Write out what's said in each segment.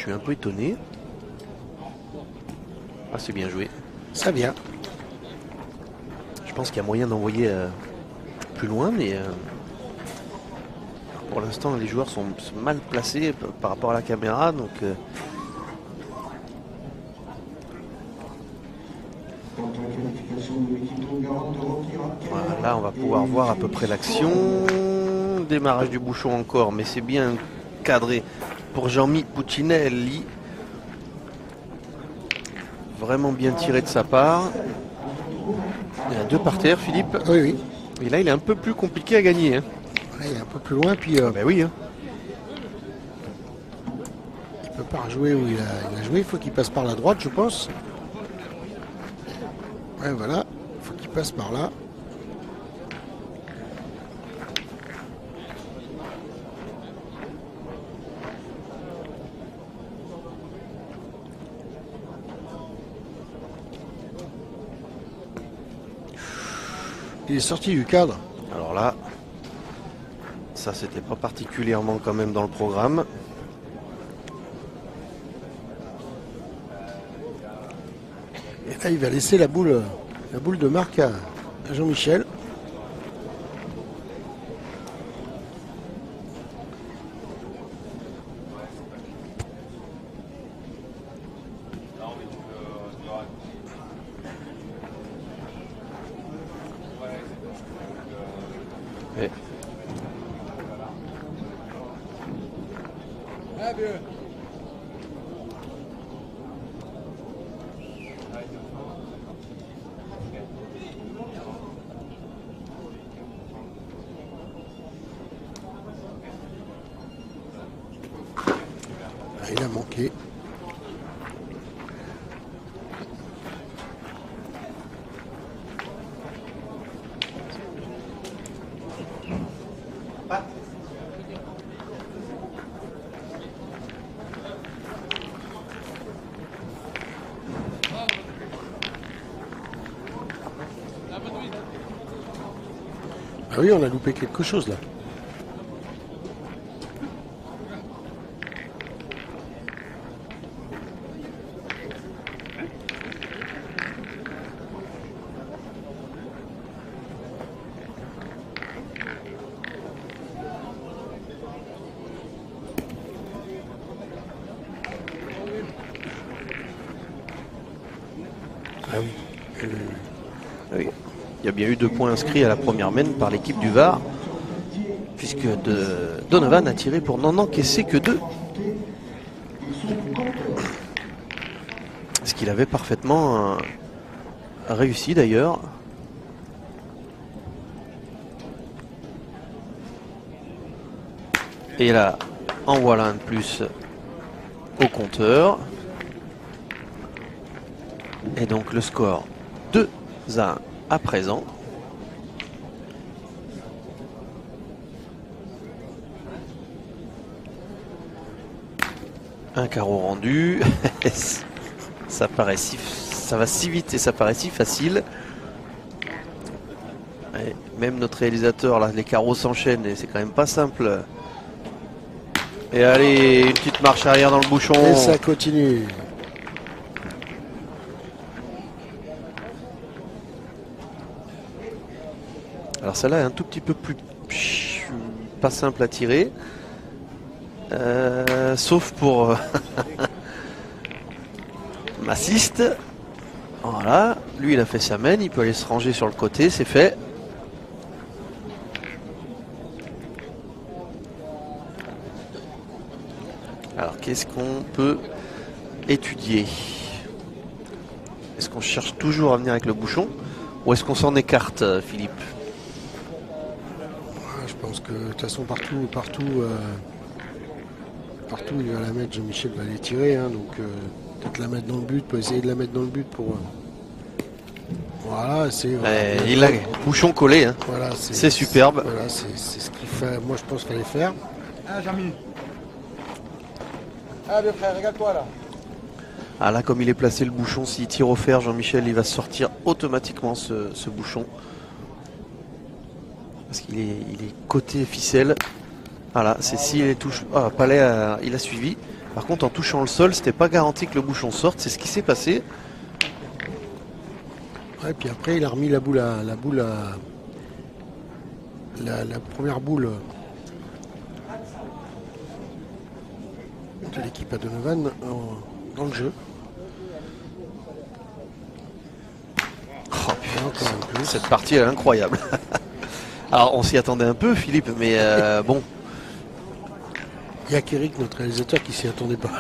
suis un peu étonné. Ah, c'est bien joué. Très bien. Je pense qu'il y a moyen d'envoyer plus loin, mais pour l'instant, les joueurs sont mal placés par rapport à la caméra. Donc, voilà, là, on va pouvoir voir à peu près l'action. Démarrage du bouchon encore, mais c'est bien cadré pour Jean-Mi Puccinelli. Vraiment bien tiré de sa part. Il y a 2 par terre, Philippe. Oui, oui. Et là, il est un peu plus compliqué à gagner. Hein. Ouais, il est un peu plus loin, puis Ben oui. Hein. il peut pas rejouer où il a joué. Il faut qu'il passe par la droite, je pense. Ouais, voilà. Il faut qu'il passe par là. Il est sorti du cadre. Alors là, ça c'était pas particulièrement quand même dans le programme. Et là, il va laisser la boule de marque à Jean-Michel. Et Il a manqué. Ah oui, on a loupé quelque chose là. Ah oui. oui, il y a bien eu 2 points inscrits à la première main par l'équipe du Var, puisque Donovan a tiré pour n'en encaisser que 2. Ce qu'il avait parfaitement réussi d'ailleurs. Et là, en voilà un de plus au compteur. Et donc le score 2-1 à présent. Un carreau rendu. Ça va si vite et ça paraît si facile. Et même notre réalisateur, là, les carreaux s'enchaînent et c'est quand même pas simple. Et allez, une petite marche arrière dans le bouchon. Et ça continue. Alors celle-là est un tout petit peu plus pas simple à tirer. Sauf pour Massiste. Voilà, lui il a fait sa main, il peut aller se ranger sur le côté, c'est fait. Alors qu'est-ce qu'on peut étudier? Est-ce qu'on cherche toujours à venir avec le bouchon ou est-ce qu'on s'en écarte, Philippe? Je pense que de toute façon partout il va la mettre, Jean-Michel va les tirer, hein, donc peut-être la mettre dans le but, peut essayer de la mettre dans le but pour... Voilà, c'est... il a bouchon collé, hein. Voilà, c'est superbe. Voilà, c'est ce qu'il fait, moi je pense qu'il fallait faire. Ah, Jean-Mi. Ah, bien frère, regarde-toi là. Ah là, comme il est placé le bouchon, s'il tire au fer, Jean-Michel, il va sortir automatiquement ce bouchon. Parce qu'il est côté ficelle. Voilà, c'est s'il est touche. Ah, Palais, il a suivi. Par contre, en touchant le sol, c'était pas garanti que le bouchon sorte. C'est ce qui s'est passé. Ouais, puis après, il a remis la première boule de l'équipe à Donovan dans le jeu. Oh, putain, cette partie elle est incroyable. Alors on s'y attendait un peu, Philippe, mais bon. Il y a Kérik, notre réalisateur, qui s'y attendait pas.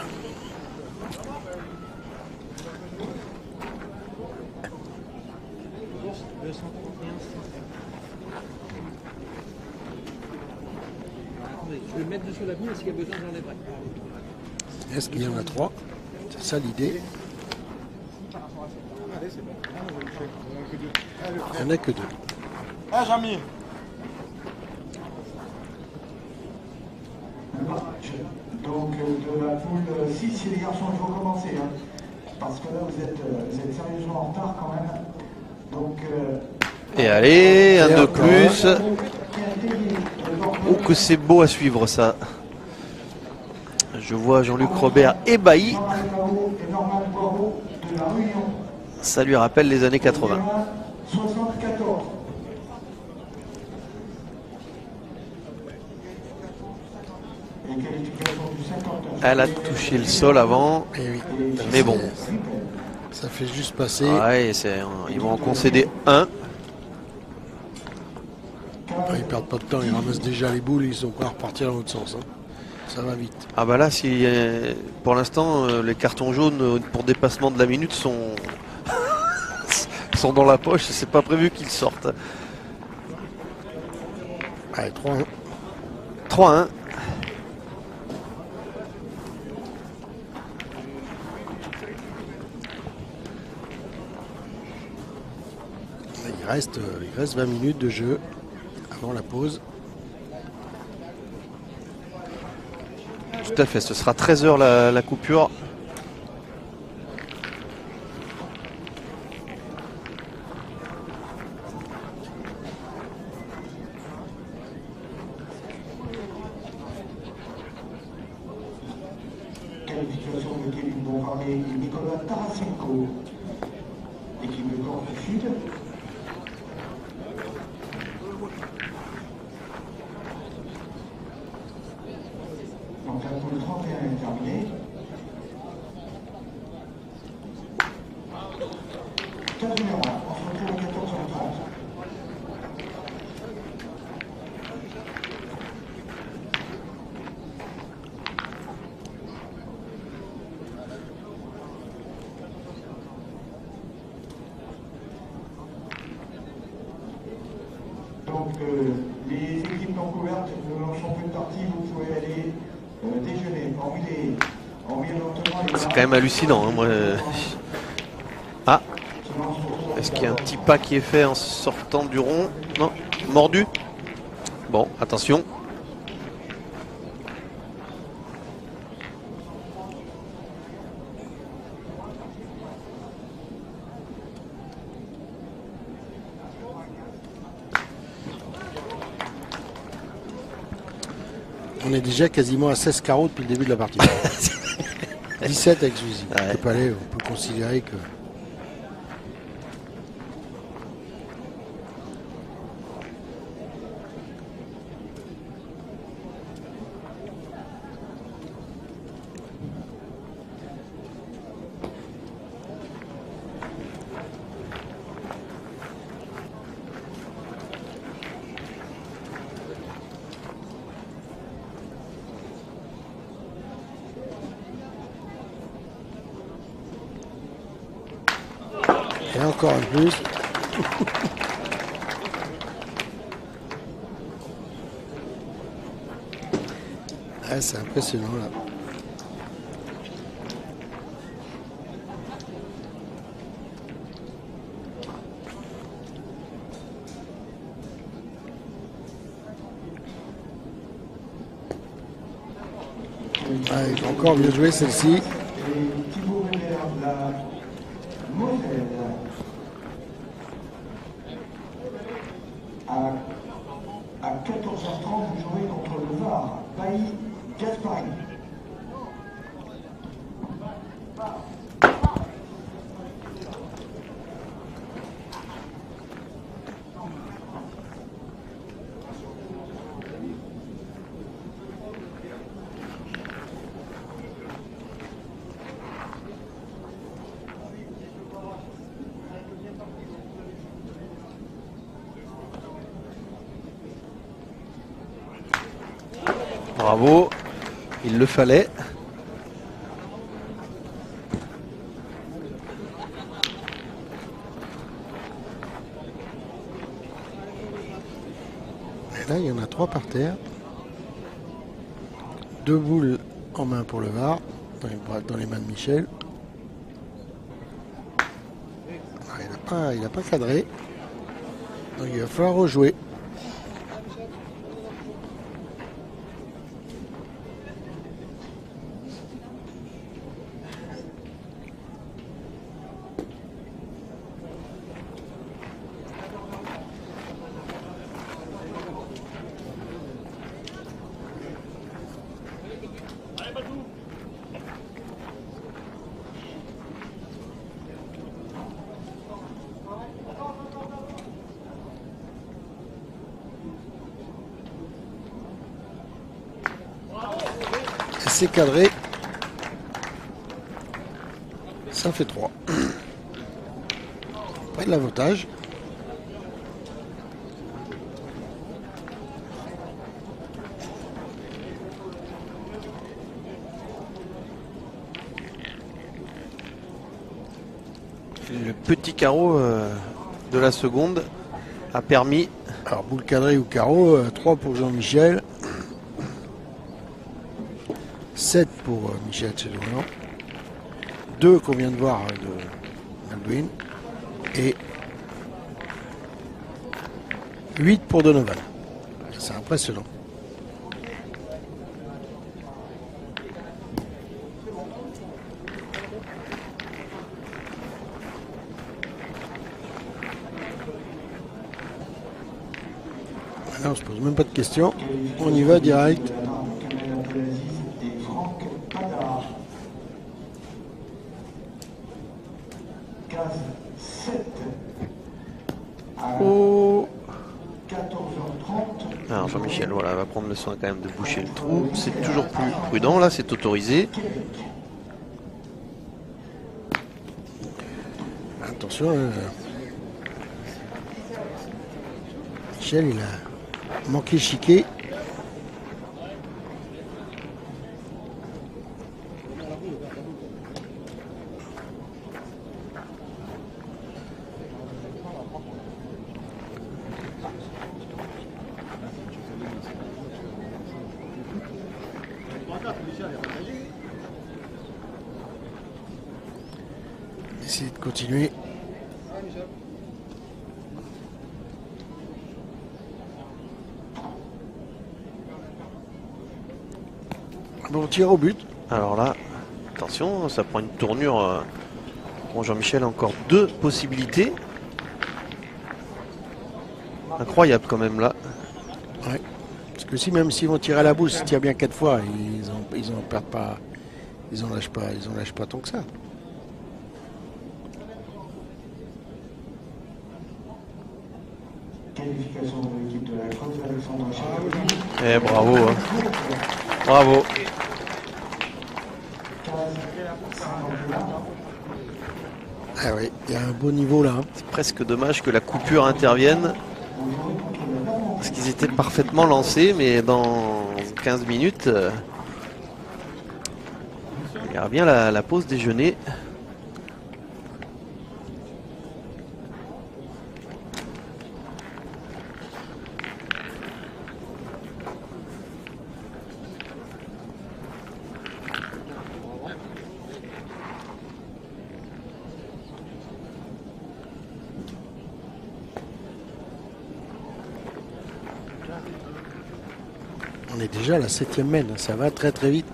Je vais mettre dessus la boule et s'il y a besoin, j'en ai prêt. Est-ce qu'il y en a 3? C'est ça l'idée. Il n'y en a que 2. Ah, Jean-Mi. Donc de la poule 6, si les garçons, il faut commencer. Hein, parce que là, vous êtes sérieusement en retard quand même. Donc, et allez, un de plus. Oh, que c'est beau à suivre ça. Je vois Jean-Luc Robert ébahi. Ça lui rappelle les années 80. 74. Elle a touché le sol avant. Eh oui. Mais bon. Ça fait juste passer. Ouais, ils vont en concéder un. Ils perdent pas de temps, ils ramassent déjà les boules, ils sont prêts à repartir dans l'autre sens. Hein. Ça va vite. Ah bah là, si, pour l'instant, les cartons jaunes pour dépassement de la minute sont, sont dans la poche. C'est pas prévu qu'ils sortent. Allez, 3-1. 3-1. Il reste 20 minutes de jeu avant la pause. Tout à fait, ce sera 13h la coupure. Qualification de l'équipe du Bombardier et Nicolas Tarasenko. Équipe de Corse du Sud. Donc la poule 31 est terminée. 15 numéro 1, on se retrouve à 14h30. Donc les équipes non couvertes ne sont plus parties, vous pouvez aller déjeuner. C'est quand même hallucinant. Hein, moi. Ah, est-ce qu'il y a un petit pas qui est fait en sortant du rond? Non, mordu. Bon, attention. On est déjà quasiment à 16 carreaux depuis le début de la partie. 17 avec Zuzi. Ouais. On peut considérer que... Et encore un plus. Ah, c'est impressionnant là. Ah, encore bien joué celle-ci. À 14h30, vous jouez contre le Var, Bailly Gasparini. bravo. Il le fallait. Et là, il y en a 3 par terre. 2 boules en main pour le VAR, dans les mains de Michel. Ah, il n'a pas cadré. Donc il va falloir rejouer. C'est cadré. Ça fait 3. Pas de l'avantage. Le petit carreau de la seconde a permis. Alors boule cadrée ou carreau, 3 pour Jean-Michel. 7 pour Michel Chédouin. 2 qu'on vient de voir de Baldwin. Et 8 pour Donovan. C'est impressionnant. Là, on se pose même pas de questions. On y va direct. Oh. Alors Jean-Michel, voilà, va prendre le soin quand même de boucher le trou. C'est toujours plus prudent, là, c'est autorisé. Attention, Michel, il a manqué chiqué. Essayer de continuer. Bon tir au but. Alors là, attention, ça prend une tournure. Bon, Jean-Michel a encore 2 possibilités. Incroyable quand même là. Ouais. Parce que si même s'ils vont tirer à la boule, s'ils tirent bien 4 fois, ils en perdent pas. Ils en lâchent pas tant que ça. Qualification de l'équipe de la Côte d'Alexandre Château. Eh bravo. Hein. Bravo. Ah oui, il y a un beau niveau là. C'est presque dommage que la coupure intervienne. Parce qu'ils étaient parfaitement lancés, mais dans 15 minutes, il y aura bien la pause déjeuner. On est déjà à la 7e mène, ça va très très vite.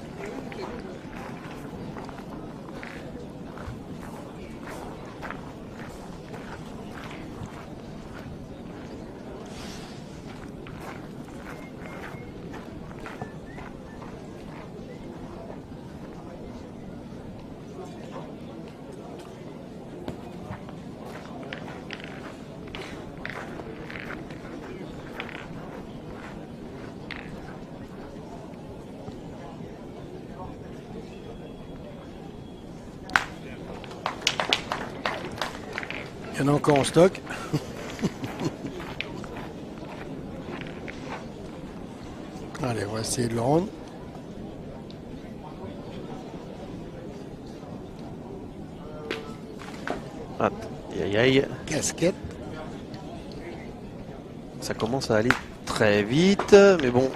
Il y en a encore en stock. Allez, on va essayer de le rendre. Aïe aïe. Casquette. Ça commence à aller très vite, mais bon.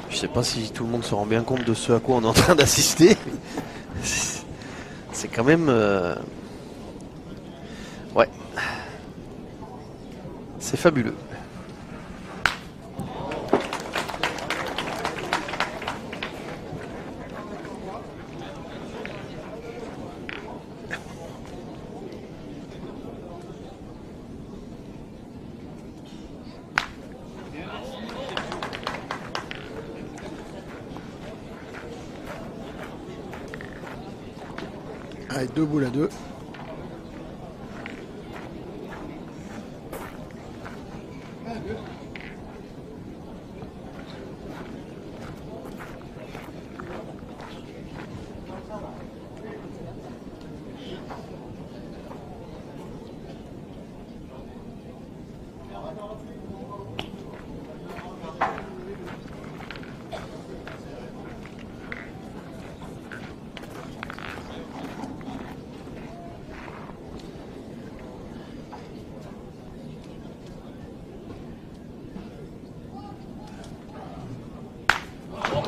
Je sais pas si tout le monde se rend bien compte de ce à quoi on est en train d'assister. C'est quand même... Ouais. C'est fabuleux. Allez, 2 boules à 2.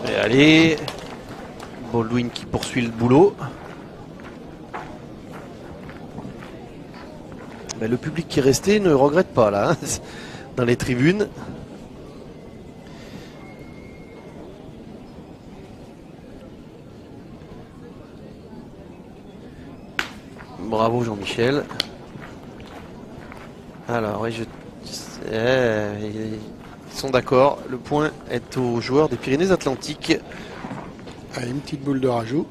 Et allez, Baldwin qui poursuit le boulot. Mais le public qui est resté ne regrette pas là, hein, dans les tribunes. Bravo Jean-Michel. Alors, oui, ils sont d'accord. Le point est aux joueurs des Pyrénées-Atlantiques. Allez, une petite boule de rajout.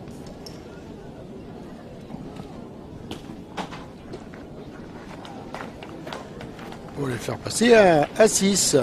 Pour les faire passer à 6.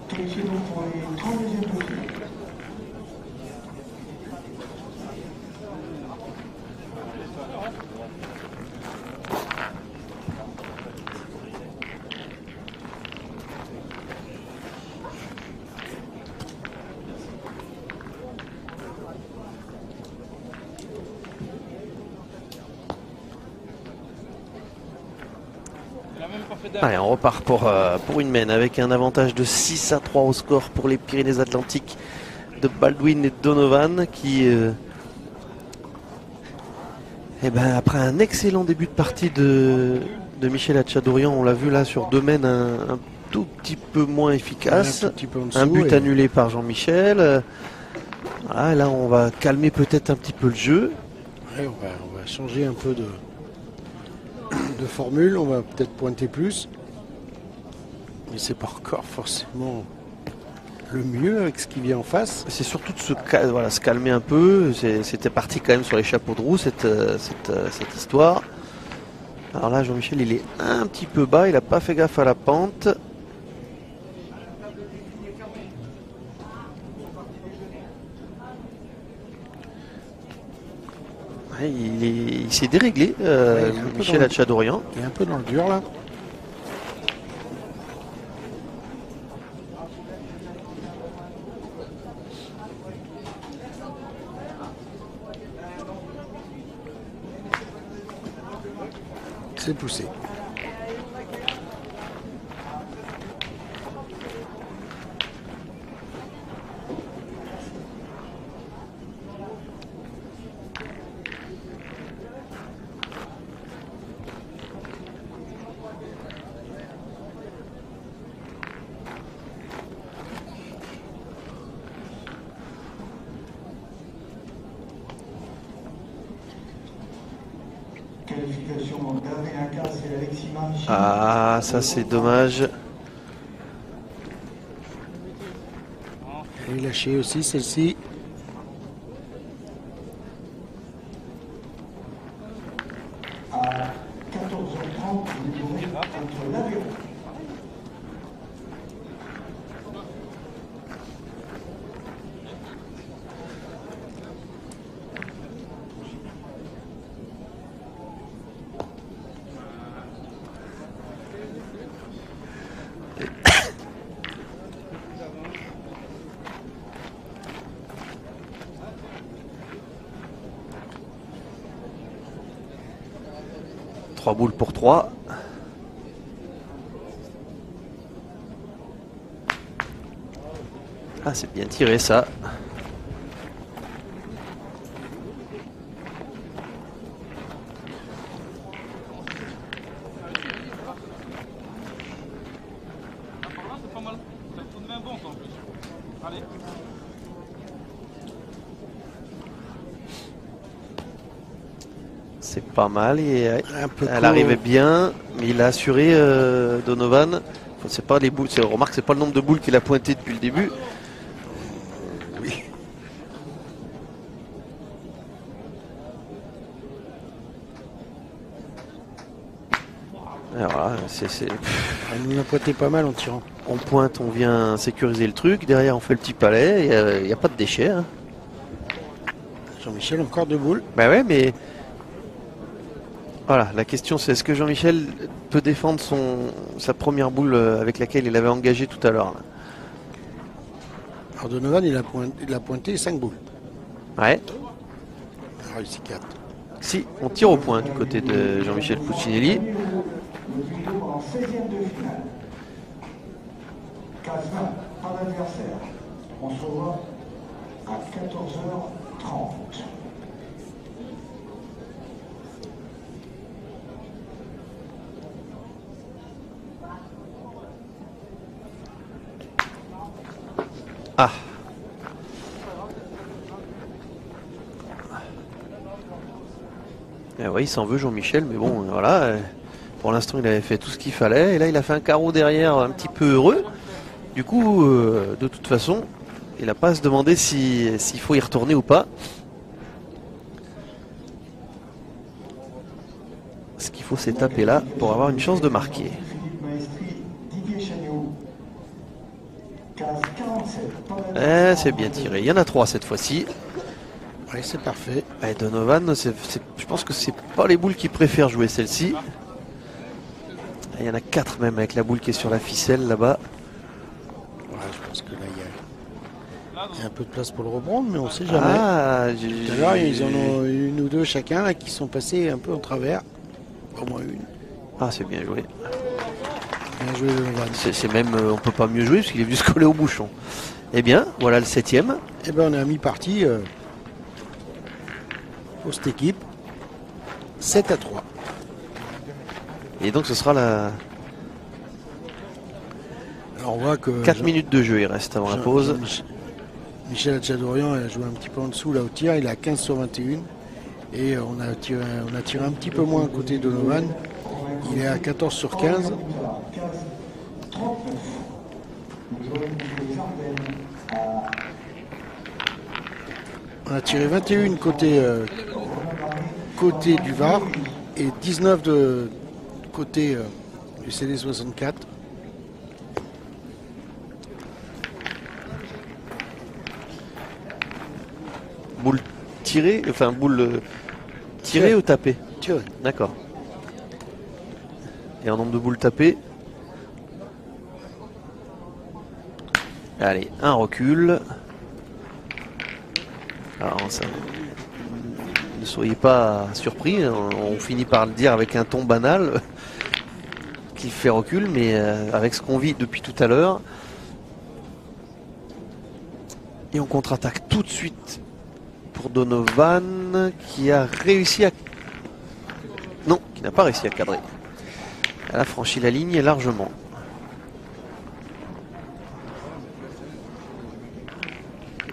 Qualifié donc pour les 32e positions. Allez, on repart pour une mène avec un avantage de 6-3 au score pour les Pyrénées-Atlantiques de Baldwin et Donovan qui, après un excellent début de partie de Michel Hatchadourian, on l'a vu là sur 2 mènes un tout petit peu moins efficace, Un petit peu en dessous, un but annulé par Jean-Michel. Voilà, là on va calmer peut-être un petit peu le jeu. Ouais, on va changer un peu de formule, on va peut-être pointer plus. Mais c'est pas encore forcément le mieux avec ce qui vient en face. C'est surtout de se calmer un peu. C'était parti quand même sur les chapeaux de roue cette histoire. Alors là Jean-Michel il est un petit peu bas, il n'a pas fait gaffe à la pente. Ouais, il s'est déréglé, il est un peu Michel dans- Hatchadorian. Il est un peu dans le dur là. C'est poussé. Qualification d'Adrien Casse et Alexis Mancini. Ah, ça c'est dommage. Elle est lâchée aussi celle-ci. À 14h30, vous devrez entre l'Aveyron. Trois boules pour 3. Ah, c'est bien tiré ça. C'est pas mal. Ça tout de même bon, en plus. Allez. C'est pas mal. Et, Un peu elle court. arrivait bien, mais il a assuré Donovan. C'est pas les boules. Remarque, c'est pas le nombre de boules qu'il a pointé depuis le début. Oui. Et voilà, Elle nous a pointé pas mal en tirant. on pointe, on vient sécuriser le truc. Derrière, on fait le petit palais. Il n'y a pas de déchets. Hein. Jean-Michel, encore deux boules. Bah ouais, mais voilà, la question c'est est-ce que Jean-Michel peut défendre sa première boule avec laquelle il avait engagé tout à l'heure là. Alors Donovan, il a pointé 5 boules. Ouais. Il a réussi 4. Si, on tire au point du côté de Jean-Michel Puccinelli. Le Puyo en 16e de finale. Casvin, pas d'adversaire. On se revoit à 14h30. Ah. Eh oui, il s'en veut Jean-Michel, mais bon, voilà. Pour l'instant, il avait fait tout ce qu'il fallait. Et là, il a fait un carreau derrière un petit peu heureux. Du coup, de toute façon, il n'a pas à se demander s'il faut y retourner ou pas. Ce qu'il faut, c'est taper là pour avoir une chance de marquer. Philippe Maestri, Didier Chagnot. Case 47, pas Eh, d'adversaire. c'est bien tiré. Il y en a 3 cette fois-ci. Oui, c'est parfait. Eh, Donovan, je pense que c'est pas les boules qu'il préfère jouer celle-ci. Il y en a 4 même avec la boule qui est sur la ficelle là-bas. Voilà, je pense que là, il y a un peu de place pour le reprendre, mais on ne sait jamais. Ah, Tout à l'heure, ils en ont une ou deux chacun là, qui sont passés un peu en travers. Au moins une. Ah, c'est bien joué. Bien joué Donovan. C'est même, on peut pas mieux jouer parce qu'il est venu se coller au bouchon. Eh bien, voilà le 7e. Eh bien, on est à mi-partie pour cette équipe. 7-3. Et donc ce sera la Alors, on voit que 4 minutes de jeu, il reste avant la pause. Michel Hatchadorian a joué un petit peu en dessous là au tir. Il est à 15 sur 21. Et on a tiré un petit peu moins côté Donovan. Il est à 14 sur 15. Case 39. Nous jouons contre les Ardennes à On a tiré 21 côté du Var et 19 de côté du CD64. Boule tirée, enfin boule Tirer ou taper? Tirer. D'accord. Et en nombre de boules tapées. Allez, un recul. Alors, ça, ne soyez pas surpris, on finit par le dire avec un ton banal qu'il fait recul, mais avec ce qu'on vit depuis tout à l'heure. Et on contre-attaque tout de suite pour Donovan qui a réussi à... Non, qui n'a pas réussi à cadrer. Elle a franchi la ligne largement.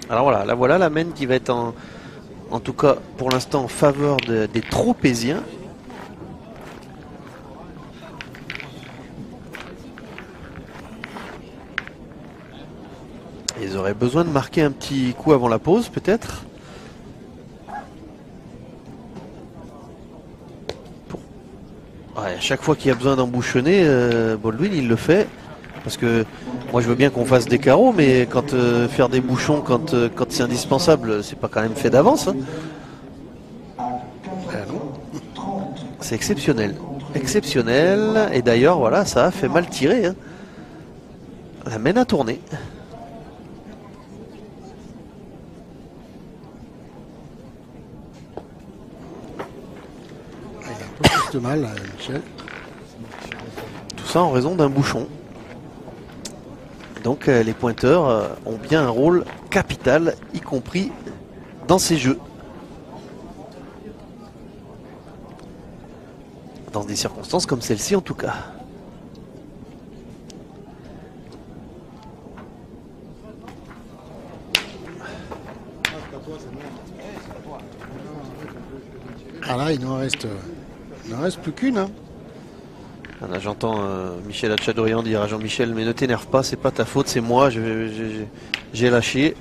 Alors voilà la main qui va être en tout cas pour l'instant en faveur des Tropéziens. Ils auraient besoin de marquer un petit coup avant la pause peut-être. Ouais, à chaque fois qu'il y a besoin d'embouchonner, Baldwin il le fait. Parce que moi je veux bien qu'on fasse des carreaux, mais quand faire des bouchons quand c'est indispensable, c'est pas quand même fait d'avance. Hein. C'est exceptionnel. Exceptionnel. Et d'ailleurs voilà, ça a fait mal tirer. Hein. La mène à tourner. Il a un peu plus de mal, Michel. Tout ça en raison d'un bouchon. Donc les pointeurs ont bien un rôle capital, y compris dans ces jeux. Dans des circonstances comme celle-ci en tout cas. Ah là, il n'en reste plus qu'une. Hein. Là, j'entends Michel Hatchadorian dire à Jean-Michel, mais ne t'énerve pas, c'est pas ta faute, c'est moi, j'ai lâché.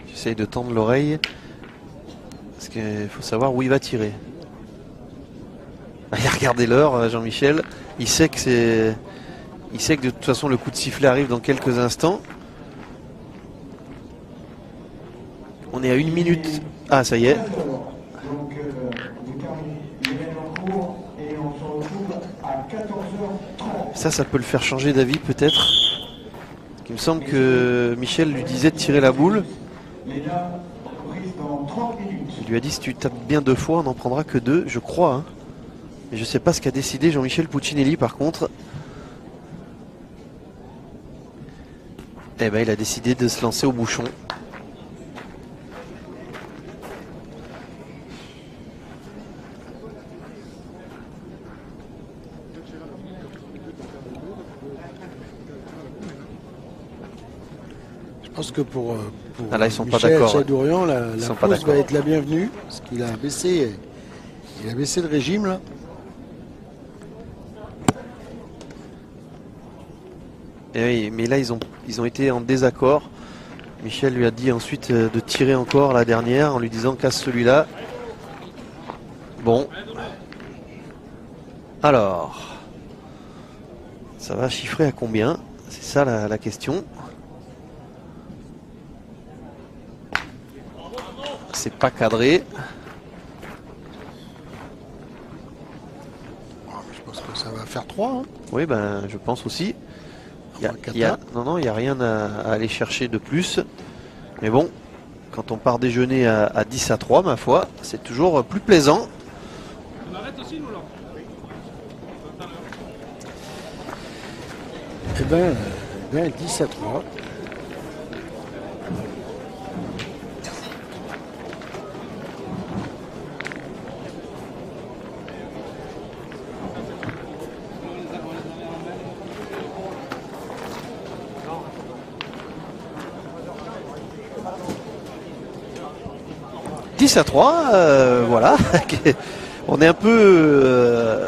J'essaye de tendre l'oreille, parce qu'il faut savoir où il va tirer. Il a regardé l'heure, Jean-Michel, il sait que de toute façon le coup de sifflet arrive dans quelques instants. On est à 1 minute. Ah, ça y est. Ça peut le faire changer d'avis peut-être. Il me semble que Michel lui disait de tirer la boule. Il lui a dit si tu tapes bien 2 fois, on n'en prendra que 2, je crois. Hein. Et je sais pas ce qu'a décidé Jean-Michel Puccinelli par contre. Eh ben, il a décidé de se lancer au bouchon. Je pense que pour Ah là, ils sont Michel pas Hatchadorian, la pas pause d'accord. va être la bienvenue. Parce qu'il a baissé le régime là. Et oui, mais là ils ont été en désaccord. Michel lui a dit ensuite de tirer encore la dernière en lui disant casse celui-là. Bon. Alors. Ça va chiffrer à combien? C'est ça la question. C'est pas cadré. Je pense que ça va faire 3. Hein. Oui, ben je pense aussi. Il Kata. n'y a rien à aller chercher de plus. Mais bon, quand on part déjeuner à 10-3, ma foi, c'est toujours plus plaisant. On arrête aussi, nous, là. Eh ben 10-3. À 3, voilà. On est un peu